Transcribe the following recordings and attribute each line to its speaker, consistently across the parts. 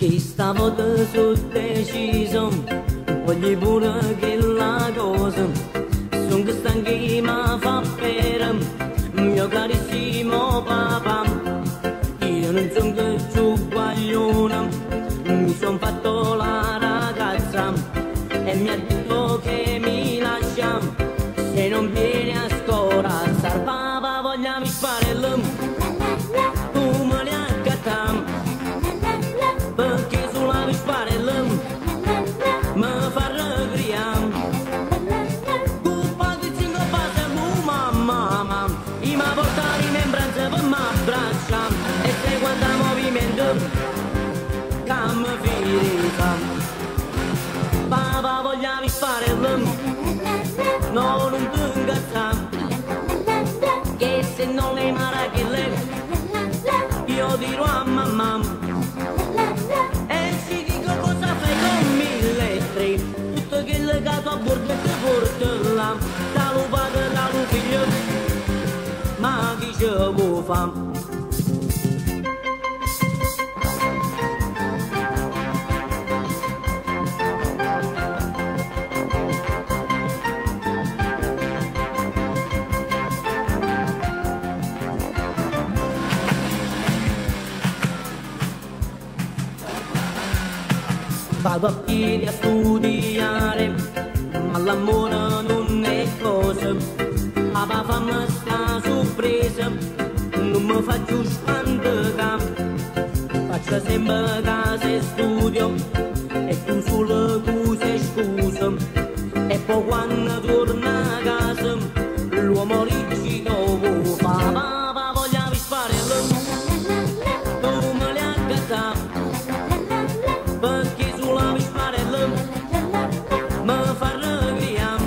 Speaker 1: Che stavolta sono deciso, voglio pure che la cosa, sono che stanchi ma fa per mio carissimo papà. Io non sono che più guaglione, mi son fatto la ragazza e mi ha detto che mi lascia se non vieni a scorazzare. Papà, vogliamo fare tu me li accattam, perché sulla visparella mi fa regriam. Cuppa che cinque passa mamma, i ma porta rimembranza per m'abbraccia e se guarda movimento che mi firita. Papà, vogliamo visparella, no, non ti incazzam, che se non le marachelle io dirò a mamma. E si dico cosa fai con 1.003, tutto che è legato a bordo e ti porta là, da lo padre, da lo figlio, ma chi ce lo fa? Vado a piedi a studiare, ma l'amore non è cosa. Papà, fammi sta sorpresa, non mi faccio spandere. Faccio sempre casa e studio, e tu solo tu sei scusa. E poi quando torna a casa, l'uomo rigido fa. Papà, vogliamo fare tu me li accattam, perché sulla visparella mi fa regriam.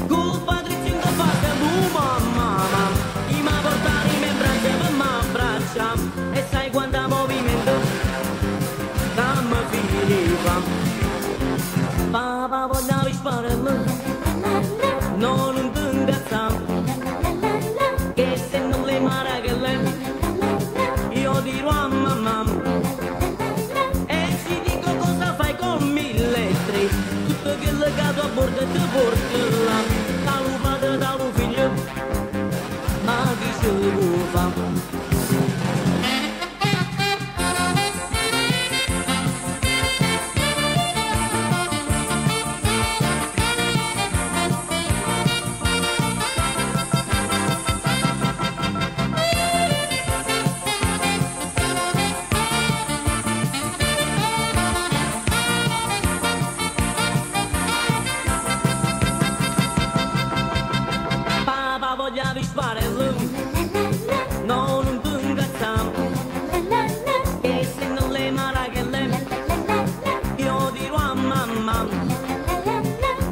Speaker 1: Colpa di cinque passa mamma, i ma porta rimembranza per m'abbraccia e sai quanta movimento che mi filiva. Papà, vogliamo visparella, no, non ti incazzam, che se non le marachelle io dirò a mamma. Tutto che è legato a bordo e ti porta là, da lo padre, da lo figlio, ma chi ce lo fa? Vogliamo sparare, no, non ti incazzam, che se non le marachelle io dirò a mamma.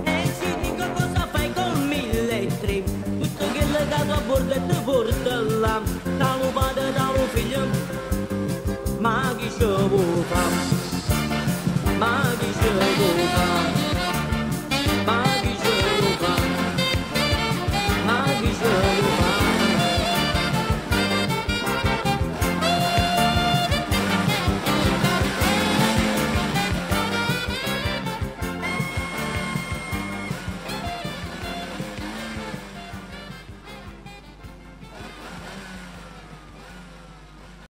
Speaker 1: E ci dico cosa fai con 1.003, tutto che è legato a bordo e ti porta là.